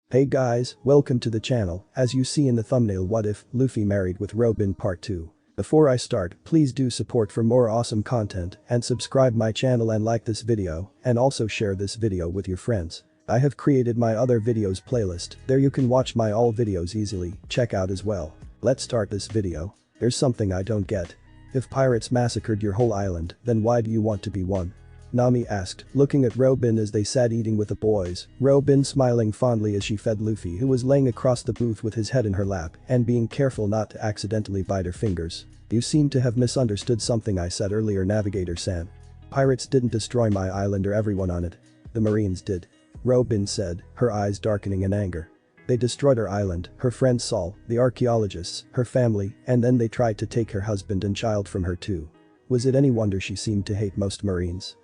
Hey guys, welcome to the channel. As you see in the thumbnail, what if Luffy married with Robin part 2. Before I start, please do support for more awesome content and subscribe my channel and like this video and also share this video with your friends. I have created my other videos playlist, there you can watch my all videos easily, check out as well. Let's start this video. There's something I don't get. If pirates massacred your whole island, then why do you want to be one? Nami asked, looking at Robin as they sat eating with the boys, Robin smiling fondly as she fed Luffy, who was laying across the booth with his head in her lap and being careful not to accidentally bite her fingers. You seem to have misunderstood something I said earlier, Navigator-san. Pirates didn't destroy my island or everyone on it. The Marines did. Robin said, her eyes darkening in anger. They destroyed her island, her friend Saul, the archaeologists, her family, and then they tried to take her husband and child from her too. Was it any wonder she seemed to hate most Marines?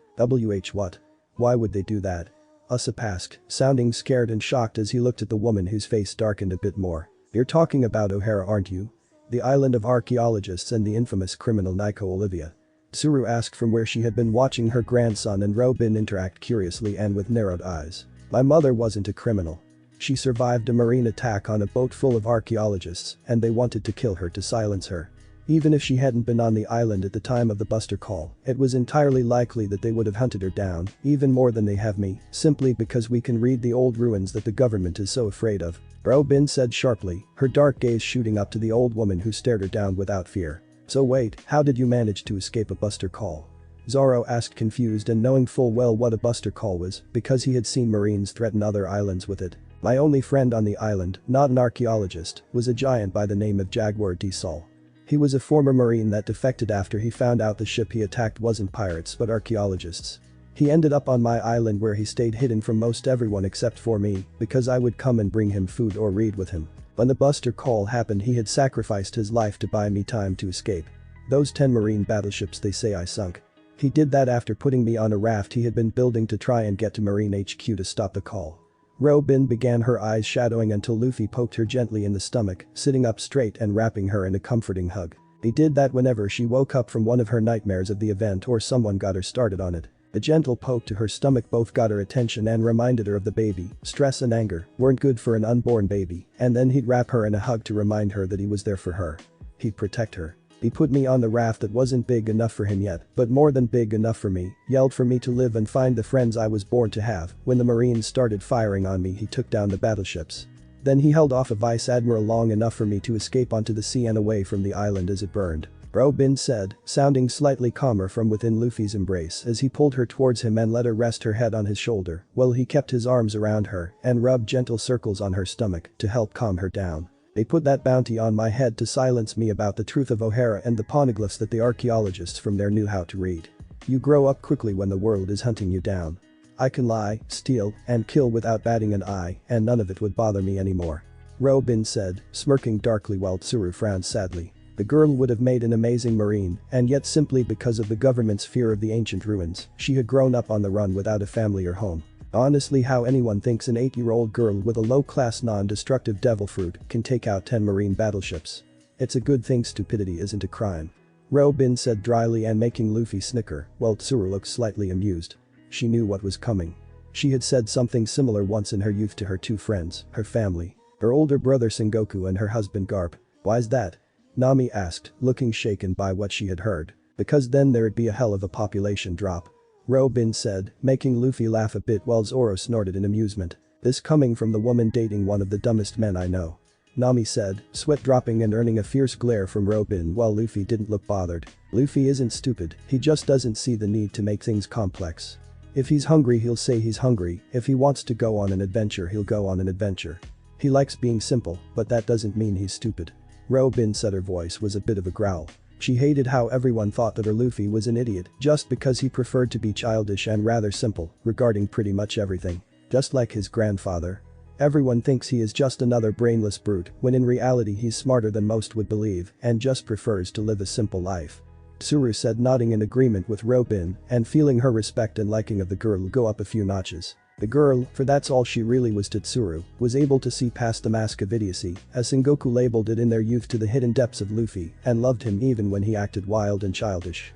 What? Why would they do that? Usopp asked, sounding scared and shocked as he looked at the woman whose face darkened a bit more. You're talking about O'Hara, aren't you? The island of archaeologists and the infamous criminal Nico Olivia. Tsuru asked from where she had been watching her grandson and Robin interact curiously and with narrowed eyes. My mother wasn't a criminal. She survived a marine attack on a boat full of archaeologists and they wanted to kill her to silence her. Even if she hadn't been on the island at the time of the Buster Call, it was entirely likely that they would have hunted her down, even more than they have me, simply because we can read the old ruins that the government is so afraid of. Robin said sharply, her dark gaze shooting up to the old woman who stared her down without fear. So wait, how did you manage to escape a Buster Call? Zoro asked, confused and knowing full well what a Buster Call was, because he had seen Marines threaten other islands with it. My only friend on the island, not an archaeologist, was a giant by the name of Jaguar D. Sol. He was a former Marine that defected after he found out the ship he attacked wasn't pirates but archaeologists. He ended up on my island where he stayed hidden from most everyone except for me, because I would come and bring him food or read with him. When the Buster Call happened, he had sacrificed his life to buy me time to escape. Those 10 Marine battleships they say I sunk. He did that after putting me on a raft he had been building to try and get to Marine HQ to stop the call. Robin began, her eyes shadowing until Luffy poked her gently in the stomach, sitting up straight and wrapping her in a comforting hug. He did that whenever she woke up from one of her nightmares of the event or someone got her started on it. A gentle poke to her stomach both got her attention and reminded her of the baby. Stress and anger weren't good for an unborn baby, and then he'd wrap her in a hug to remind her that he was there for her. He'd protect her. He put me on the raft that wasn't big enough for him yet, but more than big enough for me, yelled for me to live and find the friends I was born to have. When the Marines started firing on me, he took down the battleships. Then he held off a Vice Admiral long enough for me to escape onto the sea and away from the island as it burned. Robin said, sounding slightly calmer from within Luffy's embrace as he pulled her towards him and let her rest her head on his shoulder while he kept his arms around her and rubbed gentle circles on her stomach to help calm her down. They put that bounty on my head to silence me about the truth of O'Hara and the poneglyphs that the archaeologists from there knew how to read. You grow up quickly when the world is hunting you down. I can lie, steal, and kill without batting an eye, and none of it would bother me anymore. Robin said, smirking darkly while Tsuru frowned sadly. The girl would have made an amazing Marine, and yet simply because of the government's fear of the ancient ruins, she had grown up on the run without a family or home. Honestly, how anyone thinks an 8-year-old girl with a low-class non-destructive devil fruit can take out 10 Marine battleships. It's a good thing stupidity isn't a crime. Robin said dryly and making Luffy snicker, while Tsuru looked slightly amused. She knew what was coming. She had said something similar once in her youth to her 2 friends, her family, her older brother Sengoku and her husband Garp. Why's that? Nami asked, looking shaken by what she had heard. Because then there'd be a hell of a population drop. Robin said, making Luffy laugh a bit while Zoro snorted in amusement. This coming from the woman dating one of the dumbest men I know. Nami said, sweat dropping and earning a fierce glare from Robin while Luffy didn't look bothered. Luffy isn't stupid, he just doesn't see the need to make things complex. If he's hungry he'll say he's hungry, if he wants to go on an adventure he'll go on an adventure. He likes being simple, but that doesn't mean he's stupid. Robin said, her voice was a bit of a growl. She hated how everyone thought that her Luffy was an idiot just because he preferred to be childish and rather simple regarding pretty much everything. Just like his grandfather. Everyone thinks he is just another brainless brute when in reality he's smarter than most would believe and just prefers to live a simple life. Tsuru said, nodding in agreement with Robin and feeling her respect and liking of the girl go up a few notches. The girl, for that's all she really was to Tsuru, was able to see past the mask of idiocy, as Sengoku labeled it in their youth, to the hidden depths of Luffy and loved him even when he acted wild and childish.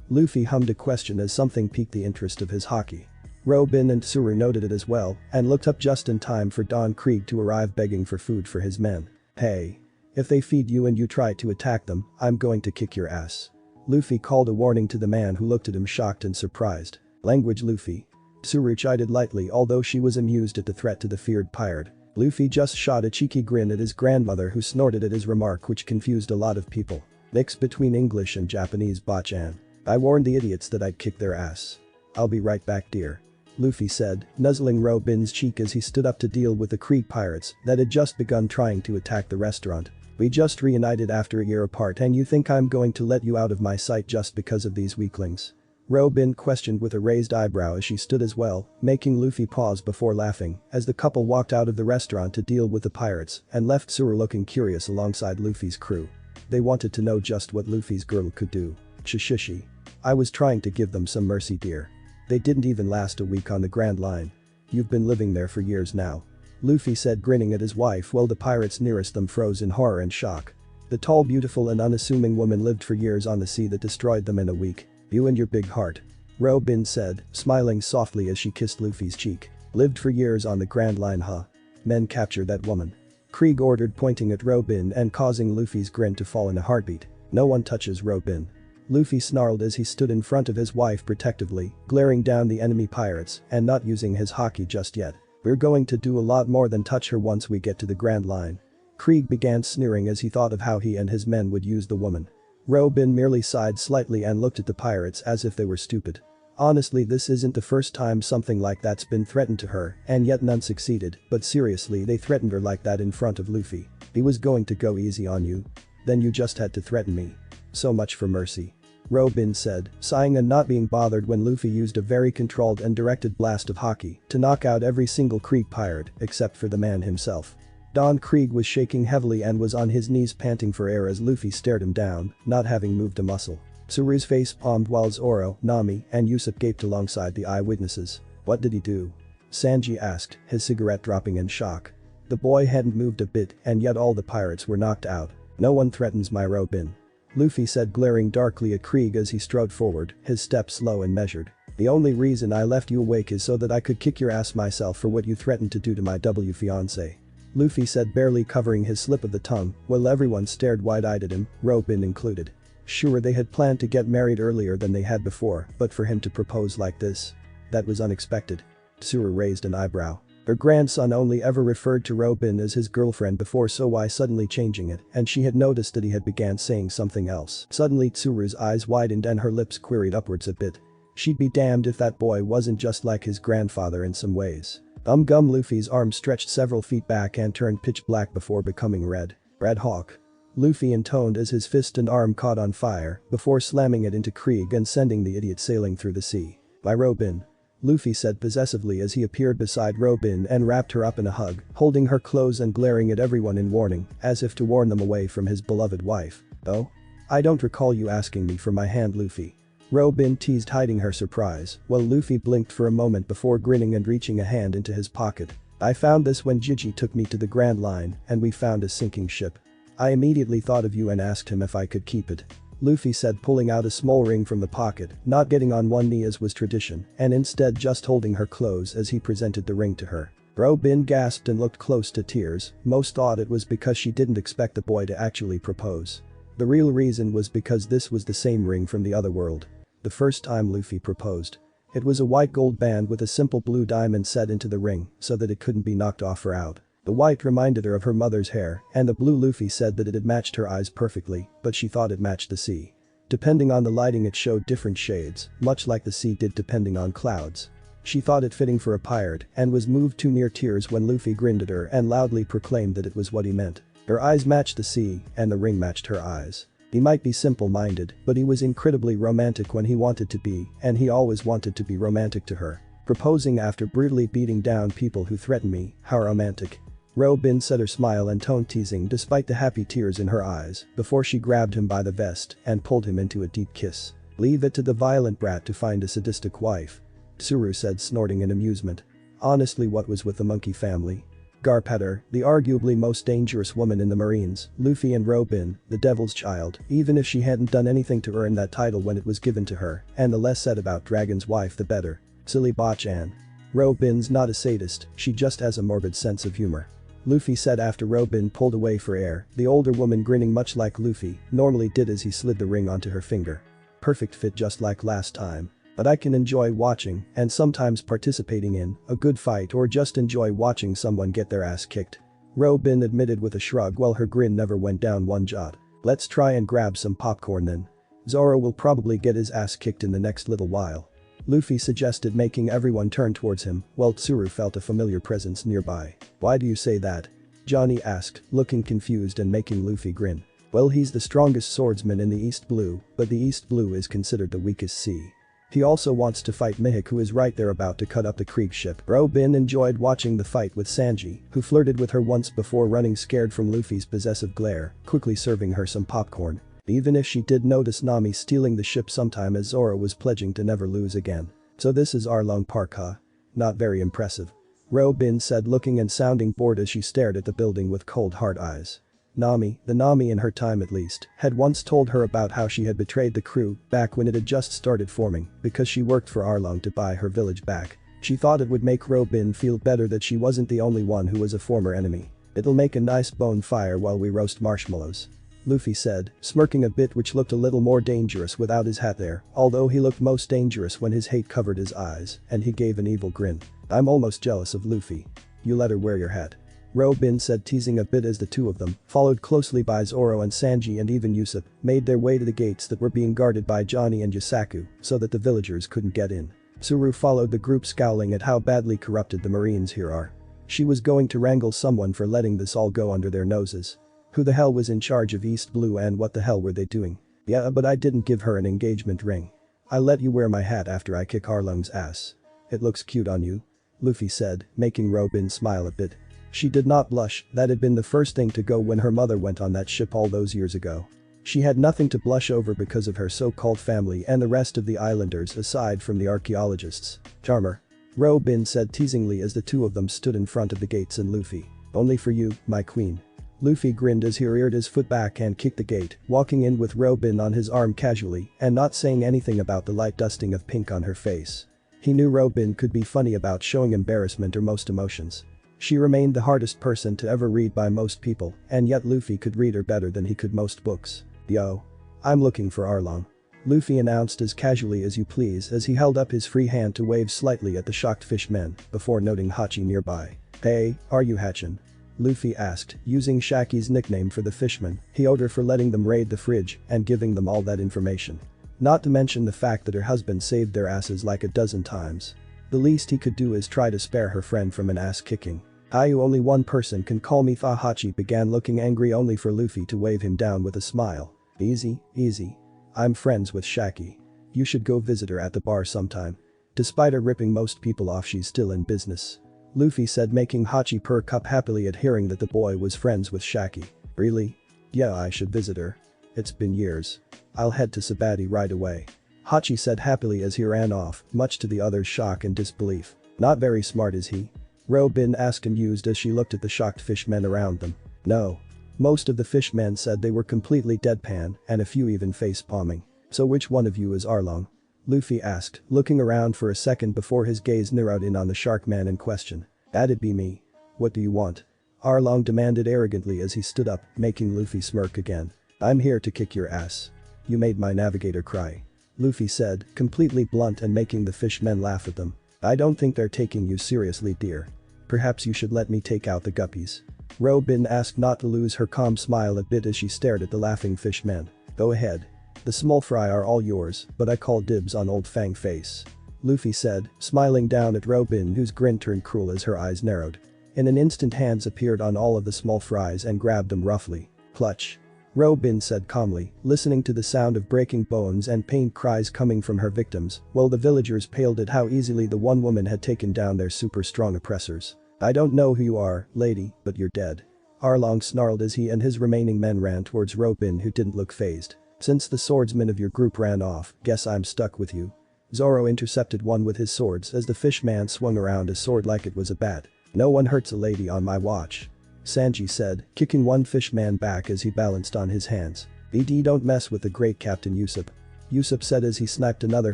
Luffy hummed a question as something piqued the interest of his haki. Robin and Tsuru noted it as well and looked up just in time for Don Krieg to arrive begging for food for his men. "Hey. If they feed you and you try to attack them, I'm going to kick your ass." Luffy called a warning to the man who looked at him shocked and surprised. "Language, Luffy." Tsuru chided lightly although she was amused at the threat to the feared pirate. Luffy just shot a cheeky grin at his grandmother who snorted at his remark which confused a lot of people. Mix between English and Japanese bachan. "I warned the idiots that I'd kick their ass. I'll be right back, dear," Luffy said, nuzzling Robin's cheek as he stood up to deal with the Krieg pirates that had just begun trying to attack the restaurant. "We just reunited after a year apart and you think I'm going to let you out of my sight just because of these weaklings?" Robin questioned with a raised eyebrow as she stood as well, making Luffy pause before laughing as the couple walked out of the restaurant to deal with the pirates and left Tsuru looking curious alongside Luffy's crew. They wanted to know just what Luffy's girl could do. "Shishishi. I was trying to give them some mercy, dear. They didn't even last a week on the Grand Line. You've been living there for years now," Luffy said grinning at his wife while the pirates nearest them froze in horror and shock. The tall, beautiful and unassuming woman lived for years on the sea that destroyed them in a week. "You and your big heart," Robin said, smiling softly as she kissed Luffy's cheek. "Lived for years on the Grand Line, huh? Men capture that woman," Krieg ordered pointing at Robin and causing Luffy's grin to fall in a heartbeat. "No one touches Robin." Luffy snarled as he stood in front of his wife protectively, glaring down the enemy pirates and not using his haki just yet. "We're going to do a lot more than touch her once we get to the Grand Line." Krieg began sneering as he thought of how he and his men would use the woman. Robin merely sighed slightly and looked at the pirates as if they were stupid. Honestly, this isn't the first time something like that's been threatened to her and yet none succeeded, but seriously they threatened her like that in front of Luffy. "He was going to go easy on you. Then you just had to threaten me. So much for mercy," Robin said, sighing and not being bothered when Luffy used a very controlled and directed blast of haki to knock out every single Krieg pirate except for the man himself. Don Krieg was shaking heavily and was on his knees panting for air as Luffy stared him down, not having moved a muscle. Tsuru's face palmed while Zoro, Nami, and Usopp gaped alongside the eyewitnesses. "What did he do?" Sanji asked, his cigarette dropping in shock. The boy hadn't moved a bit and yet all the pirates were knocked out. "No one threatens my Robin," Luffy said glaring darkly at Krieg as he strode forward, his steps slow and measured. "The only reason I left you awake is so that I could kick your ass myself for what you threatened to do to my fiancé," Luffy said barely covering his slip of the tongue while everyone stared wide-eyed at him, Robin included. Sure, they had planned to get married earlier than they had before, but for him to propose like this? That was unexpected. Tsuru raised an eyebrow. Her grandson only ever referred to Robin as his girlfriend before, so why suddenly changing it, and she had noticed that he had began saying something else. Suddenly Tsuru's eyes widened and her lips queried upwards a bit. She'd be damned if that boy wasn't just like his grandfather in some ways. Gum Luffy's arm stretched several feet back and turned pitch black before becoming red. Red Hawk. Luffy intoned as his fist and arm caught on fire before slamming it into Krieg and sending the idiot sailing through the sea. "By Robin," Luffy said possessively as he appeared beside Robin and wrapped her up in a hug, holding her close and glaring at everyone in warning, as if to warn them away from his beloved wife. "Oh? I don't recall you asking me for my hand, Luffy," Robin teased, hiding her surprise, while Luffy blinked for a moment before grinning and reaching a hand into his pocket. "I found this when Jiji took me to the Grand Line and we found a sinking ship. I immediately thought of you and asked him if I could keep it," Luffy said, pulling out a small ring from the pocket, not getting on one knee as was tradition, and instead just holding her close as he presented the ring to her. Robin gasped and looked close to tears. Most thought it was because she didn't expect the boy to actually propose. The real reason was because this was the same ring from the other world. The first time Luffy proposed. It was a white gold band with a simple blue diamond set into the ring so that it couldn't be knocked off or out. The white reminded her of her mother's hair, and the blue Luffy said that it had matched her eyes perfectly, but she thought it matched the sea. Depending on the lighting it showed different shades, much like the sea did depending on clouds. She thought it fitting for a pirate and was moved to near tears when Luffy grinned at her and loudly proclaimed that it was what he meant. Her eyes matched the sea, and the ring matched her eyes. He might be simple-minded, but he was incredibly romantic when he wanted to be, and he always wanted to be romantic to her. Proposing after brutally beating down people who threaten me, how romantic. Robin said, her smile and tone teasing despite the happy tears in her eyes, before she grabbed him by the vest and pulled him into a deep kiss. "Leave it to the violent brat to find a sadistic wife," Tsuru said, snorting in amusement. Honestly, what was with the monkey family? Garp had her, the arguably most dangerous woman in the Marines, Luffy and Robin, the devil's child, even if she hadn't done anything to earn that title when it was given to her, and the less said about Dragon's wife the better. Silly Bochan. Robin's not a sadist, she just has a morbid sense of humor. Luffy said after Robin pulled away for air, the older woman grinning much like Luffy normally did as he slid the ring onto her finger. Perfect fit just like last time. But I can enjoy watching, and sometimes participating in, a good fight or just enjoy watching someone get their ass kicked. Robin admitted with a shrug while her grin never went down one jot. Let's try and grab some popcorn then. Zoro will probably get his ass kicked in the next little while. Luffy suggested, making everyone turn towards him, while Tsuru felt a familiar presence nearby. Why do you say that? Johnny asked, looking confused and making Luffy grin. Well, he's the strongest swordsman in the East Blue, but the East Blue is considered the weakest sea. He also wants to fight Mihawk, who is right there about to cut up the Krieg ship. Robin enjoyed watching the fight with Sanji, who flirted with her once before running scared from Luffy's possessive glare, quickly serving her some popcorn. Even if she did notice Nami stealing the ship sometime, as Zoro was pledging to never lose again. So this is Arlong Park, huh? Not very impressive. Robin said, looking and sounding bored as she stared at the building with cold hard eyes. Nami, the Nami in her time at least, had once told her about how she had betrayed the crew back when it had just started forming because she worked for Arlong to buy her village back. She thought it would make Robin feel better that she wasn't the only one who was a former enemy. It'll make a nice bonfire while we roast marshmallows. Luffy said, smirking a bit, which looked a little more dangerous without his hat there, although he looked most dangerous when his hate covered his eyes, and he gave an evil grin. I'm almost jealous of Luffy. You let her wear your hat. Robin said, teasing a bit as the two of them, followed closely by Zoro and Sanji and even Usopp, made their way to the gates that were being guarded by Johnny and Yasaku so that the villagers couldn't get in. Tsuru followed the group, scowling at how badly corrupted the Marines here are. She was going to wrangle someone for letting this all go under their noses. Who the hell was in charge of East Blue and what the hell were they doing? Yeah, but I didn't give her an engagement ring. I let you wear my hat after I kick Arlong's ass. It looks cute on you. Luffy said, making Robin smile a bit. She did not blush, that had been the first thing to go when her mother went on that ship all those years ago. She had nothing to blush over because of her so-called family and the rest of the islanders aside from the archaeologists. Charmer. Robin said teasingly as the two of them stood in front of the gates and Luffy. Only for you, my queen. Luffy grinned as he reared his foot back and kicked the gate, walking in with Robin on his arm casually and not saying anything about the light dusting of pink on her face. He knew Robin could be funny about showing embarrassment or most emotions. She remained the hardest person to ever read by most people, and yet Luffy could read her better than he could most books. Yo. I'm looking for Arlong. Luffy announced as casually as you please as he held up his free hand to wave slightly at the shocked fishmen before noting Hachi nearby. Hey, are you Hachin? Luffy asked, using Shaki's nickname for the fishmen. He owed her for letting them raid the fridge and giving them all that information. Not to mention the fact that her husband saved their asses like a dozen times. The least he could do is try to spare her friend from an ass kicking. Only one person can call me Tha. Hachi began, looking angry only for Luffy to wave him down with a smile. Easy, easy. I'm friends with Shaki. You should go visit her at the bar sometime. Despite her ripping most people off, she's still in business. Luffy said, making Hachi perk up happily at hearing that the boy was friends with Shaki. Really? Yeah, I should visit her. It's been years. I'll head to Sabati right away. Hachi said happily as he ran off, much to the others' shock and disbelief. Not very smart, is he? Robin asked amused as she looked at the shocked fishmen around them. No. Most of the fishmen said they were completely deadpan and a few even face-palming. So which one of you is Arlong? Luffy asked, looking around for a second before his gaze narrowed in on the shark man in question. That'd be me. What do you want? Arlong demanded arrogantly as he stood up, making Luffy smirk again. I'm here to kick your ass. You made my navigator cry. Luffy said, completely blunt and making the fishmen laugh at them. I don't think they're taking you seriously, dear. Perhaps you should let me take out the guppies. Robin asked, not to lose her calm smile a bit as she stared at the laughing fishmen. Go ahead. The small fry are all yours, but I call dibs on old Fang Face. Luffy said, smiling down at Robin, whose grin turned cruel as her eyes narrowed. In an instant, hands appeared on all of the small fries and grabbed them roughly. Clutch. Robin said calmly, listening to the sound of breaking bones and pained cries coming from her victims, while the villagers paled at how easily the one woman had taken down their super strong oppressors. I don't know who you are, lady, but you're dead. Arlong snarled as he and his remaining men ran towards Robin, who didn't look fazed. Since the swordsman of your group ran off, guess I'm stuck with you. Zoro intercepted one with his swords as the fishman swung around his sword like it was a bat. No one hurts a lady on my watch. Sanji said, kicking one fishman back as he balanced on his hands. Don't mess with the great Captain Usopp. Usopp said as he sniped another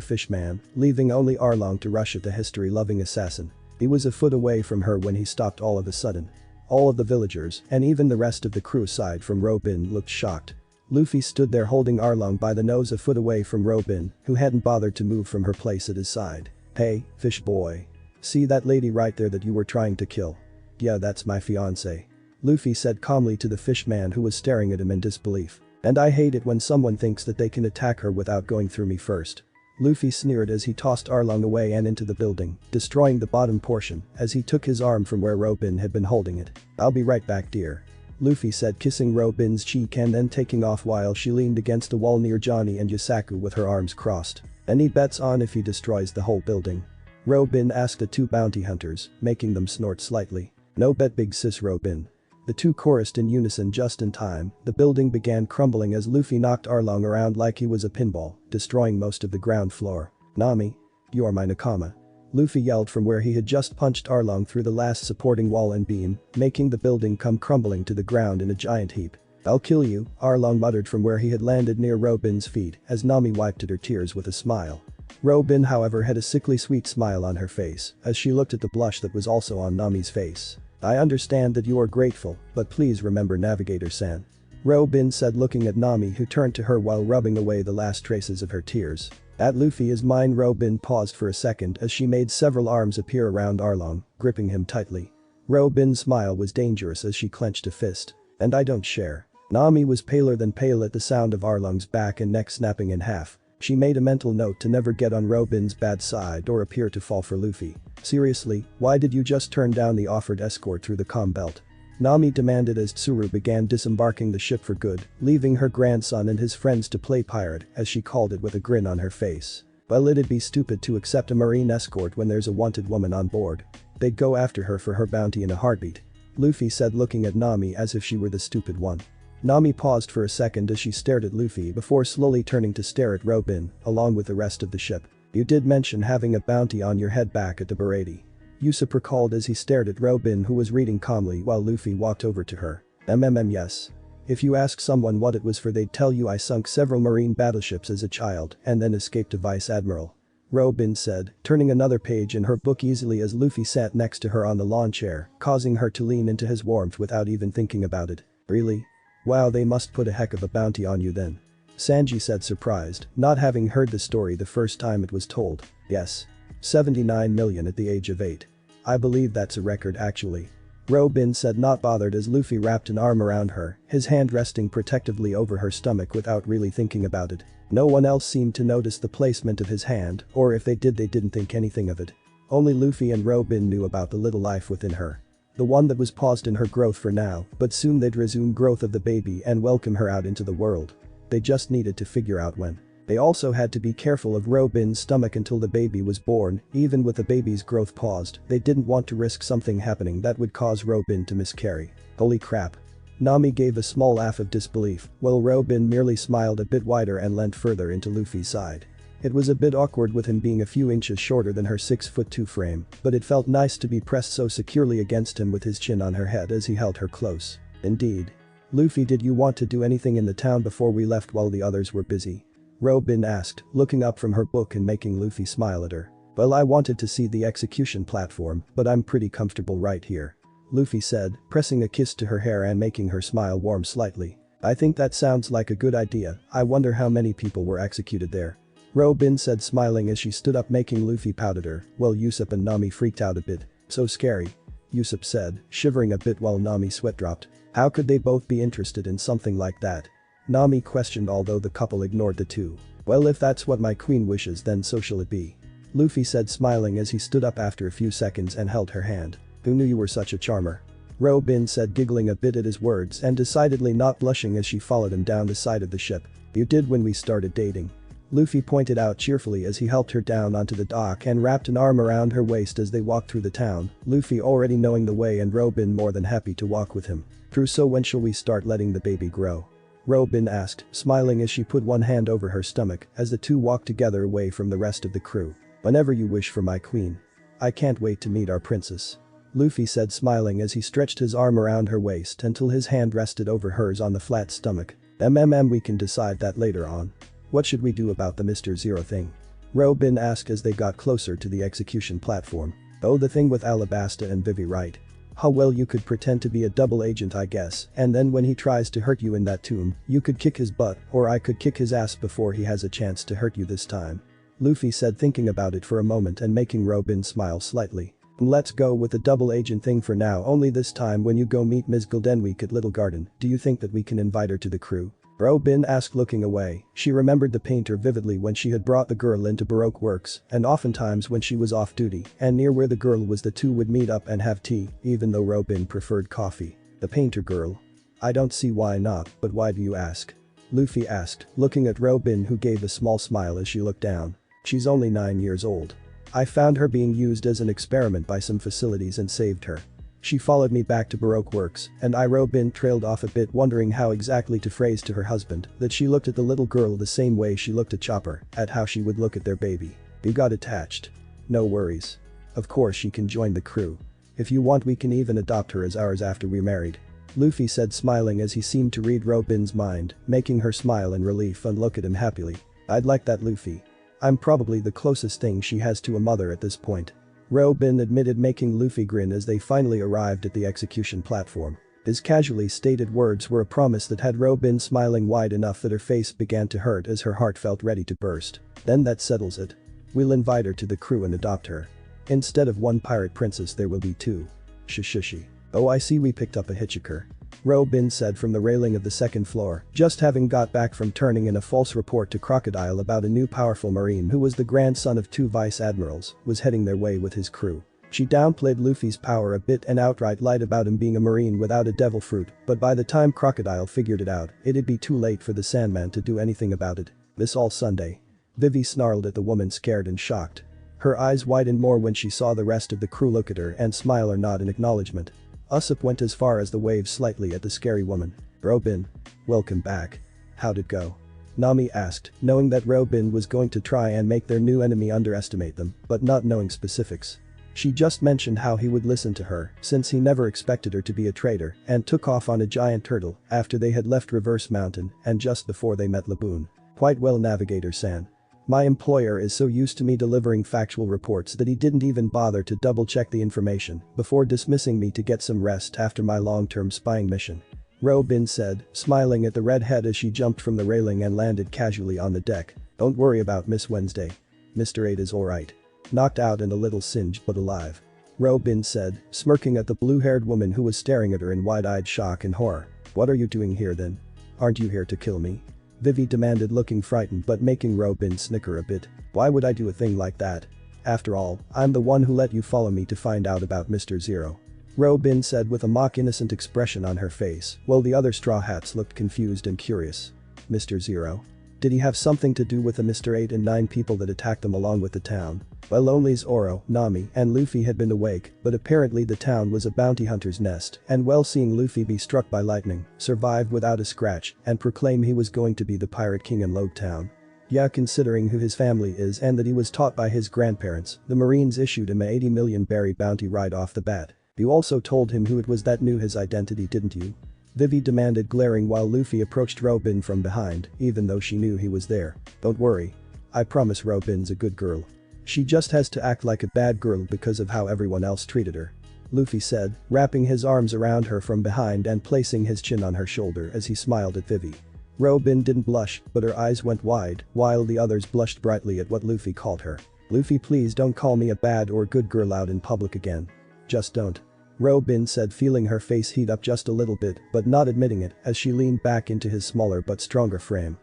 fishman, leaving only Arlong to rush at the history-loving assassin. He was a foot away from her when he stopped all of a sudden. All of the villagers, and even the rest of the crew aside from Robin, looked shocked. Luffy stood there holding Arlong by the nose a foot away from Robin, who hadn't bothered to move from her place at his side. "Hey, fish boy. See that lady right there that you were trying to kill? Yeah, that's my fiancé," Luffy said calmly to the fishman who was staring at him in disbelief. "And I hate it when someone thinks that they can attack her without going through me first." Luffy sneered as he tossed Arlong away and into the building, destroying the bottom portion as he took his arm from where Robin had been holding it. "I'll be right back, dear," Luffy said, kissing Robin's cheek and then taking off while she leaned against the wall near Johnny and Yusaku with her arms crossed. "Any bets on if he destroys the whole building?" Robin asked the two bounty hunters, making them snort slightly. "No bet, big sis Robin." The two chorused in unison just in time. The building began crumbling as Luffy knocked Arlong around like he was a pinball, destroying most of the ground floor. "Nami, you are my nakama," Luffy yelled from where he had just punched Arlong through the last supporting wall and beam, making the building come crumbling to the ground in a giant heap. "I'll kill you," Arlong muttered from where he had landed near Robin's feet as Nami wiped at her tears with a smile. Robin, however, had a sickly sweet smile on her face as she looked at the blush that was also on Nami's face. "I understand that you are grateful, but please remember Navigator-san," Robin said, looking at Nami, who turned to her while rubbing away the last traces of her tears. At Luffy's mind, Robin paused for a second as she made several arms appear around Arlong, gripping him tightly. Robin's smile was dangerous as she clenched a fist. "And I don't share." Nami was paler than pale at the sound of Arlong's back and neck snapping in half. She made a mental note to never get on Robin's bad side or appear to fall for Luffy. "Seriously, why did you just turn down the offered escort through the comm belt?" Nami demanded as Tsuru began disembarking the ship for good, leaving her grandson and his friends to play pirate, as she called it with a grin on her face. "Well, it'd be stupid to accept a marine escort when there's a wanted woman on board. They'd go after her for her bounty in a heartbeat," Luffy said, looking at Nami as if she were the stupid one. Nami paused for a second as she stared at Luffy before slowly turning to stare at Robin, along with the rest of the ship. "You did mention having a bounty on your head back at the Barady," Usopp recalled as he stared at Robin, who was reading calmly while Luffy walked over to her. Yes. If you ask someone what it was for, they'd tell you I sunk several marine battleships as a child and then escaped a vice admiral," Robin said, turning another page in her book easily as Luffy sat next to her on the lawn chair, causing her to lean into his warmth without even thinking about it. "Really? Wow, they must put a heck of a bounty on you then," Sanji said, surprised, not having heard the story the first time it was told. "Yes. 79 million at the age of 8. I believe that's a record actually," Robin said, not bothered as Luffy wrapped an arm around her, his hand resting protectively over her stomach without really thinking about it. No one else seemed to notice the placement of his hand, or if they did, they didn't think anything of it. Only Luffy and Robin knew about the little life within her. The one that was paused in her growth for now, but soon they'd resume growth of the baby and welcome her out into the world. They just needed to figure out when. They also had to be careful of Robin's stomach until the baby was born. Even with the baby's growth paused, they didn't want to risk something happening that would cause Robin to miscarry. "Holy crap." Nami gave a small laugh of disbelief, while Robin merely smiled a bit wider and leant further into Luffy's side. It was a bit awkward with him being a few inches shorter than her 6'2" frame, but it felt nice to be pressed so securely against him with his chin on her head as he held her close. "Indeed. Luffy, did you want to do anything in the town before we left while the others were busy?" Robin asked, looking up from her book and making Luffy smile at her. "Well, I wanted to see the execution platform, but I'm pretty comfortable right here," Luffy said, pressing a kiss to her hair and making her smile warm slightly. "I think that sounds like a good idea. I wonder how many people were executed there," Robin said, smiling as she stood up, making Luffy pout at her, while Usopp and Nami freaked out a bit. "So scary," Usopp said, shivering a bit while Nami sweat dropped. "How could they both be interested in something like that?" Nami questioned, although the couple ignored the two. "Well, if that's what my queen wishes, then so shall it be," Luffy said, smiling as he stood up after a few seconds and held her hand. "Who knew you were such a charmer?" Robin said, giggling a bit at his words and decidedly not blushing as she followed him down the side of the ship. "You did when we started dating," Luffy pointed out cheerfully as he helped her down onto the dock and wrapped an arm around her waist as they walked through the town, Luffy already knowing the way and Robin more than happy to walk with him. "True, so when shall we start letting the baby grow?" Robin asked, smiling as she put one hand over her stomach as the two walked together away from the rest of the crew. "Whenever you wish, for my queen. I can't wait to meet our princess," Luffy said, smiling as he stretched his arm around her waist until his hand rested over hers on the flat stomach. We can decide that later on," What should we do about the Mr. Zero thing? Robin asked as they got closer to the execution platform. Oh, the thing with Alabasta and Vivi, right? How well, you could pretend to be a double agent, I guess, and then when he tries to hurt you in that tomb, you could kick his butt, or I could kick his ass before he has a chance to hurt you this time. Luffy said, thinking about it for a moment and making Robin smile slightly. Let's go with the double agent thing for now, only this time when you go meet Ms. Gildenweek at Little Garden, do you think that we can invite her to the crew? Robin asked, looking away. She remembered the painter vividly when she had brought the girl into Baroque Works, and oftentimes when she was off duty and near where the girl was, the two would meet up and have tea, even though Robin preferred coffee. The painter girl? I don't see why not, but why do you ask? Luffy asked, looking at Robin, who gave a small smile as she looked down. She's only 9 years old. I found her being used as an experiment by some facilities and saved her. She followed me back to Baroque Works, and Robin trailed off a bit, wondering how exactly to phrase to her husband that she looked at the little girl the same way she looked at Chopper, at how she would look at their baby. You got attached. No worries. Of course she can join the crew. If you want, we can even adopt her as ours after we're married. Luffy said, smiling as he seemed to read Robin's mind, making her smile in relief and look at him happily. I'd like that, Luffy. I'm probably the closest thing she has to a mother at this point. Robin admitted, making Luffy grin as they finally arrived at the execution platform. His casually stated words were a promise that had Robin smiling wide enough that her face began to hurt as her heart felt ready to burst. Then that settles it. We'll invite her to the crew and adopt her. Instead of one pirate princess, there will be two. Shushi. Oh, I see, we picked up a hitchhiker. Robin said from the railing of the second floor, just having got back from turning in a false report to Crocodile about a new powerful marine who was the grandson of 2 vice admirals, was heading their way with his crew. She downplayed Luffy's power a bit and outright lied about him being a marine without a devil fruit, but by the time Crocodile figured it out, it'd be too late for the Sandman to do anything about it. This all Sunday. Vivi snarled at the woman, scared and shocked. Her eyes widened more when she saw the rest of the crew look at her and smile or nod in acknowledgement. Usopp went as far as the wave slightly at the scary woman. Robin. Welcome back. How'd it go? Nami asked, knowing that Robin was going to try and make their new enemy underestimate them, but not knowing specifics. She just mentioned how he would listen to her, since he never expected her to be a traitor, and took off on a giant turtle after they had left Reverse Mountain and just before they met Laboon. Quite well, Navigator-san. My employer is so used to me delivering factual reports that he didn't even bother to double-check the information before dismissing me to get some rest after my long-term spying mission. Robin said, smiling at the redhead as she jumped from the railing and landed casually on the deck. Don't worry about Miss Wednesday. Mr. 8 is alright. Knocked out and a little singed but alive. Robin said, smirking at the blue-haired woman who was staring at her in wide-eyed shock and horror. What are you doing here then? Aren't you here to kill me? Vivi demanded, looking frightened but making Robin snicker a bit. Why would I do a thing like that? After all, I'm the one who let you follow me to find out about Mr. Zero. Robin said with a mock innocent expression on her face, while the other Straw Hats looked confused and curious. Mr. Zero? Did he have something to do with the Mr. 8 and 9 people that attacked them along with the town? Well, only Zoro, Nami, and Luffy had been awake, but apparently the town was a bounty hunter's nest, and well, seeing Luffy be struck by lightning, survive without a scratch, and proclaim he was going to be the Pirate King in Logue Town. Yeah, considering who his family is and that he was taught by his grandparents, the Marines issued him a 80 million berry bounty right off the bat. You also told him who it was that knew his identity, didn't you? Vivi demanded, glaring while Luffy approached Robin from behind, even though she knew he was there. Don't worry. I promise Robin's a good girl. She just has to act like a bad girl because of how everyone else treated her. Luffy said, wrapping his arms around her from behind and placing his chin on her shoulder as he smiled at Vivi. Robin didn't blush, but her eyes went wide, while the others blushed brightly at what Luffy called her. Luffy, please don't call me a bad or good girl out in public again. Just don't. Robin said, feeling her face heat up just a little bit but not admitting it as she leaned back into his smaller but stronger frame.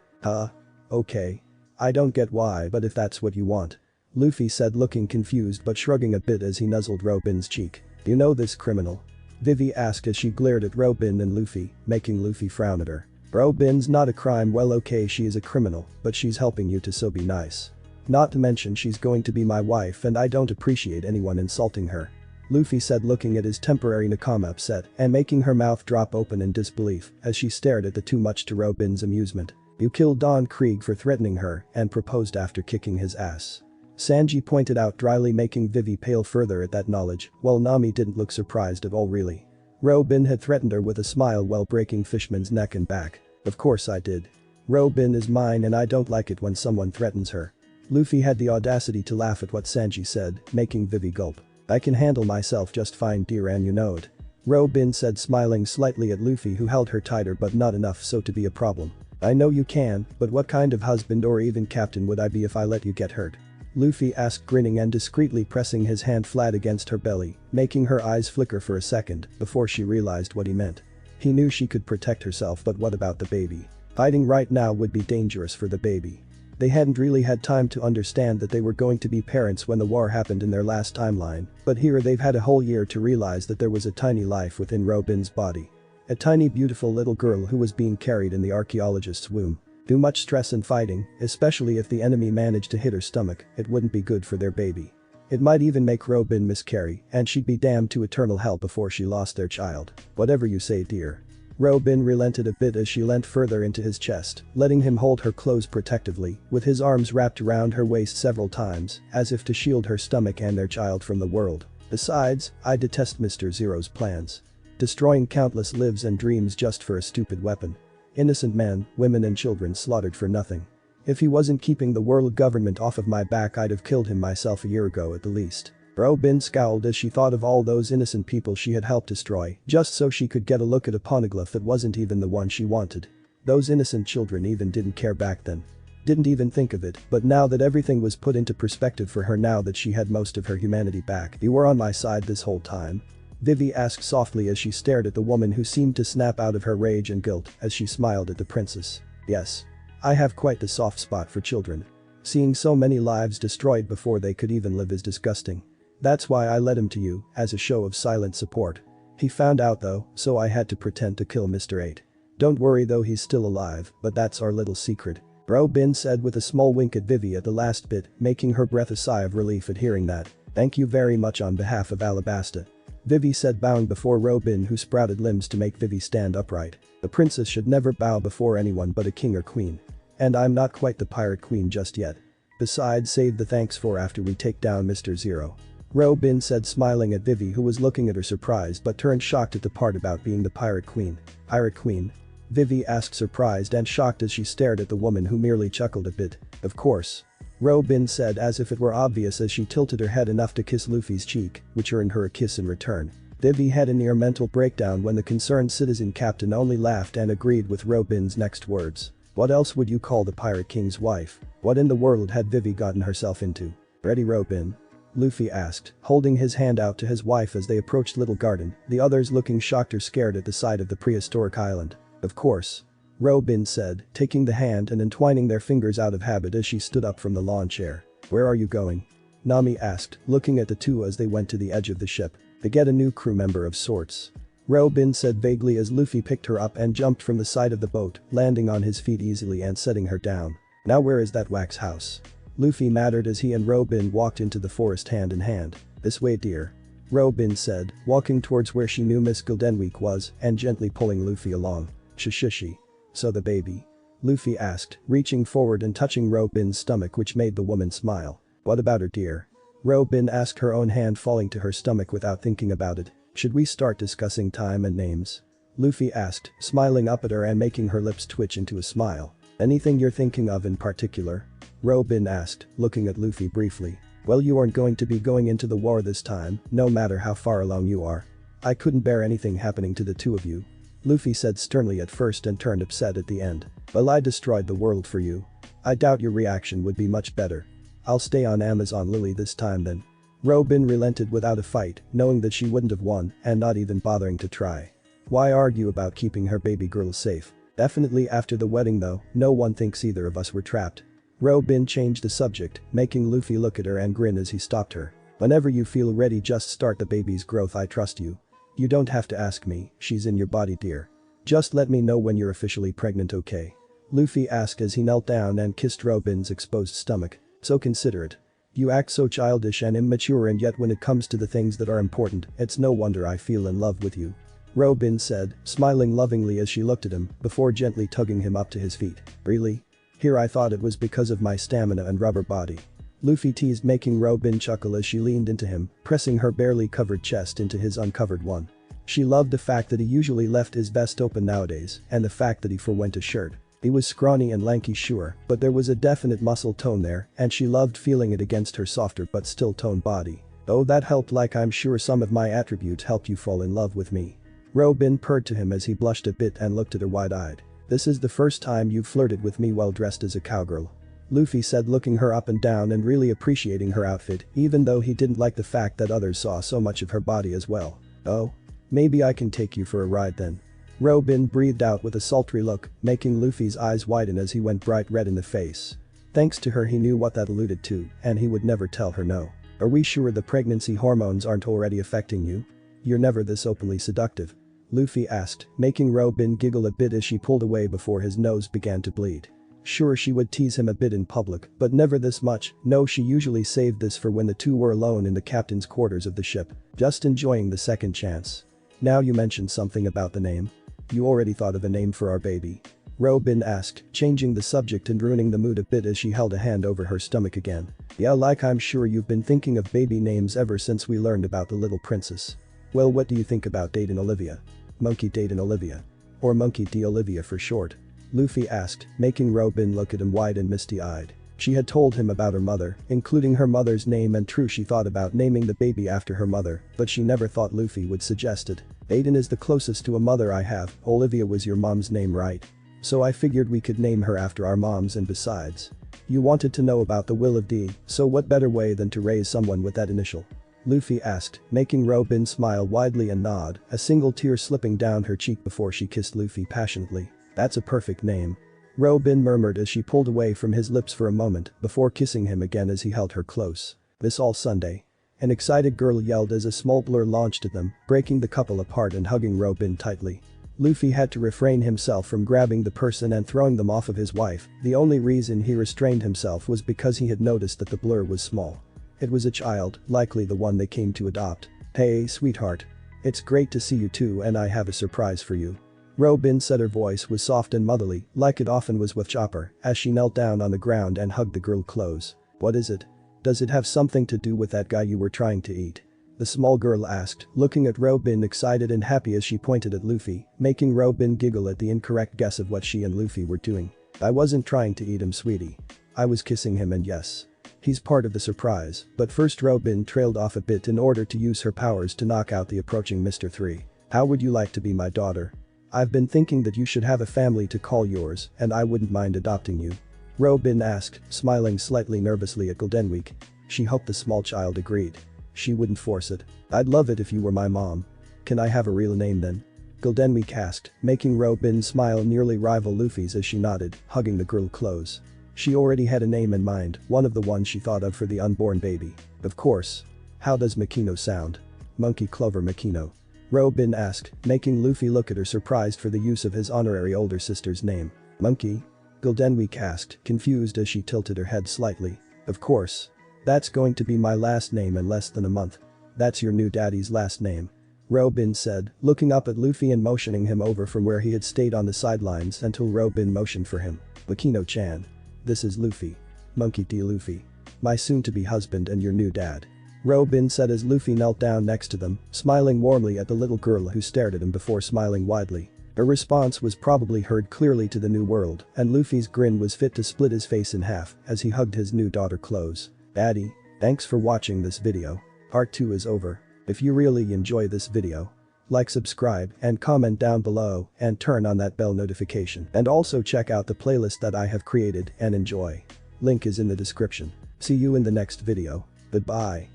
Okay. I don't get why, but if that's what you want. Luffy said, looking confused but shrugging a bit as he nuzzled Robin's cheek. You know this criminal? Vivi asked as she glared at Robin and Luffy, making Luffy frown at her. Robin's not a crime. Well, okay, she is a criminal, but she's helping you to, so be nice. Not to mention she's going to be my wife and I don't appreciate anyone insulting her. Luffy said, looking at his temporary nakama upset and making her mouth drop open in disbelief as she stared at the two, much to Robin's amusement. You killed Don Krieg for threatening her and proposed after kicking his ass. Sanji pointed out dryly, making Vivi pale further at that knowledge, while Nami didn't look surprised at all really. Robin had threatened her with a smile while breaking Fishman's neck and back. Of course I did. Robin is mine and I don't like it when someone threatens her. Luffy had the audacity to laugh at what Sanji said, making Vivi gulp. I can handle myself just fine dear and you know it. Robin said smiling slightly at Luffy who held her tighter but not enough so to be a problem. I know you can, but what kind of husband or even captain would I be if I let you get hurt? Luffy asked grinning and discreetly pressing his hand flat against her belly, making her eyes flicker for a second before she realized what he meant. He knew she could protect herself but what about the baby? Fighting right now would be dangerous for the baby. They hadn't really had time to understand that they were going to be parents when the war happened in their last timeline, but here they've had a whole year to realize that there was a tiny life within Robin's body. A tiny beautiful little girl who was being carried in the archaeologist's womb. Too much stress and fighting, especially if the enemy managed to hit her stomach, it wouldn't be good for their baby. It might even make Robin miscarry, and she'd be damned to eternal hell before she lost their child. Whatever you say dear. Robin relented a bit as she leant further into his chest, letting him hold her close protectively, with his arms wrapped around her waist several times, as if to shield her stomach and their child from the world. Besides, I detest Mr. Zero's plans. Destroying countless lives and dreams just for a stupid weapon. Innocent men, women and children slaughtered for nothing. If he wasn't keeping the world government off of my back I'd have killed him myself a year ago at the least. Robin scowled as she thought of all those innocent people she had helped destroy just so she could get a look at a poneglyph that wasn't even the one she wanted. Those innocent children even didn't care back then. Didn't even think of it, but now that everything was put into perspective for her now that she had most of her humanity back. You were on my side this whole time? Vivi asked softly as she stared at the woman who seemed to snap out of her rage and guilt as she smiled at the princess. Yes. I have quite the soft spot for children. Seeing so many lives destroyed before they could even live is disgusting. That's why I led him to you, as a show of silent support. He found out though, so I had to pretend to kill Mr. 8. Don't worry though he's still alive, but that's our little secret. Robin said with a small wink at Vivi at the last bit, making her breath a sigh of relief at hearing that. Thank you very much on behalf of Alabasta. Vivi said bowing before Robin who sprouted limbs to make Vivi stand upright. The princess should never bow before anyone but a king or queen. And I'm not quite the pirate queen just yet. Besides save the thanks for after we take down Mr. Zero. Robin said smiling at Vivi who was looking at her surprised but turned shocked at the part about being the pirate queen. Pirate queen? Vivi asked surprised and shocked as she stared at the woman who merely chuckled a bit. Of course. Robin said as if it were obvious as she tilted her head enough to kiss Luffy's cheek, which earned her a kiss in return. Vivi had a near mental breakdown when the concerned citizen captain only laughed and agreed with Robin's next words. What else would you call the pirate king's wife? What in the world had Vivi gotten herself into? Ready Robin? Luffy asked, holding his hand out to his wife as they approached Little Garden, the others looking shocked or scared at the sight of the prehistoric island. Of course. Robin said, taking the hand and entwining their fingers out of habit as she stood up from the lawn chair. Where are you going? Nami asked, looking at the two as they went to the edge of the ship. To get a new crew member of sorts. Robin said vaguely as Luffy picked her up and jumped from the side of the boat, landing on his feet easily and setting her down. Now where is that wax house? Luffy mattered as he and Robin walked into the forest hand in hand. This way dear. Robin said, walking towards where she knew Miss Goldenweek was and gently pulling Luffy along. Shishishi. So the baby? Luffy asked, reaching forward and touching Robin's stomach which made the woman smile. What about her dear? Robin asked, her own hand falling to her stomach without thinking about it. Should we start discussing time and names? Luffy asked, smiling up at her and making her lips twitch into a smile. Anything you're thinking of in particular? Robin asked, looking at Luffy briefly. Well you aren't going to be going into the war this time, no matter how far along you are. I couldn't bear anything happening to the two of you. Luffy said sternly at first and turned upset at the end. Well I destroyed the world for you. I doubt your reaction would be much better. I'll stay on Amazon Lily this time then. Robin relented without a fight, knowing that she wouldn't have won and not even bothering to try. Why argue about keeping her baby girl safe? Definitely after the wedding though, no one thinks either of us were trapped. Robin changed the subject, making Luffy look at her and grin as he stopped her. Whenever you feel ready just start the baby's growth, I trust you. You don't have to ask me, she's in your body dear. Just let me know when you're officially pregnant okay? Luffy asked as he knelt down and kissed Robin's exposed stomach. So considerate. You act so childish and immature and yet when it comes to the things that are important, it's no wonder I feel in love with you. Robin said, smiling lovingly as she looked at him before gently tugging him up to his feet. Really? Here I thought it was because of my stamina and rubber body. Luffy teased, making Robin chuckle as she leaned into him, pressing her barely covered chest into his uncovered one. She loved the fact that he usually left his vest open nowadays and the fact that he forwent a shirt. He was scrawny and lanky sure, but there was a definite muscle tone there and she loved feeling it against her softer but still toned body. Oh, that helped, like I'm sure some of my attributes help you fall in love with me. Robin purred to him as he blushed a bit and looked at her wide-eyed. This is the first time you've flirted with me while dressed as a cowgirl. Luffy said, looking her up and down and really appreciating her outfit even though he didn't like the fact that others saw so much of her body as well. Oh? Maybe I can take you for a ride then. Robin breathed out with a sultry look, making Luffy's eyes widen as he went bright red in the face. Thanks to her he knew what that alluded to and he would never tell her no. Are we sure the pregnancy hormones aren't already affecting you? You're never this openly seductive. Luffy asked, making Robin giggle a bit as she pulled away before his nose began to bleed. Sure, she would tease him a bit in public, but never this much. No, she usually saved this for when the two were alone in the captain's quarters of the ship, just enjoying the second chance. Now you mentioned something about the name. You already thought of a name for our baby? Robin asked, changing the subject and ruining the mood a bit as she held a hand over her stomach again. Yeah, like I'm sure you've been thinking of baby names ever since we learned about the little princess. Well, what do you think about dating Olivia? Monkey dating Olivia. Or Monkey D. Olivia for short. Luffy asked, making Robin look at him wide and misty-eyed. She had told him about her mother, including her mother's name, and true, she thought about naming the baby after her mother, but she never thought Luffy would suggest it. Aiden is the closest to a mother I have. Olivia was your mom's name, right? So I figured we could name her after our moms, and besides, you wanted to know about the will of D, so what better way than to raise someone with that initial? Luffy asked, making Robin smile widely and nod, a single tear slipping down her cheek before she kissed Luffy passionately. That's a perfect name. Robin murmured as she pulled away from his lips for a moment before kissing him again as he held her close. This all Sunday. An excited girl yelled as a small blur launched at them, breaking the couple apart and hugging Robin tightly. Luffy had to refrain himself from grabbing the person and throwing them off of his wife. The only reason he restrained himself was because he had noticed that the blur was small. It was a child, likely the one they came to adopt. Hey, sweetheart. It's great to see you too, and I have a surprise for you. Robin said, her voice was soft and motherly, like it often was with Chopper, as she knelt down on the ground and hugged the girl close. What is it? Does it have something to do with that guy you were trying to eat? The small girl asked, looking at Robin excited and happy as she pointed at Luffy, making Robin giggle at the incorrect guess of what she and Luffy were doing. I wasn't trying to eat him, sweetie. I was kissing him, and yes, he's part of the surprise, but first Robin trailed off a bit in order to use her powers to knock out the approaching Mr. 3. How would you like to be my daughter? I've been thinking that you should have a family to call yours, and I wouldn't mind adopting you. Robin asked, smiling slightly nervously at Goldenweek. She hoped the small child agreed. She wouldn't force it. I'd love it if you were my mom. Can I have a real name then? Goldenweek asked, making Robin smile nearly rival Luffy's as she nodded, hugging the girl close. She already had a name in mind, one of the ones she thought of for the unborn baby. Of course. How does Makino sound? Monkey Clover Makino. Robin asked, making Luffy look at her, surprised for the use of his honorary older sister's name. Monkey? Goldenweek asked, confused as she tilted her head slightly. Of course. That's going to be my last name in less than a month. That's your new daddy's last name. Robin said, looking up at Luffy and motioning him over from where he had stayed on the sidelines until Robin motioned for him. Makino-chan. This is Luffy. Monkey D. Luffy. My soon-to-be husband and your new dad. Robin said as Luffy knelt down next to them, smiling warmly at the little girl who stared at him before smiling widely. Her response was probably heard clearly to the new world, and Luffy's grin was fit to split his face in half as he hugged his new daughter close. Daddy, thanks for watching this video. Part 2 is over. If you really enjoy this video, like, subscribe, and comment down below, and turn on that bell notification. And also check out the playlist that I have created and enjoy. Link is in the description. See you in the next video. Goodbye.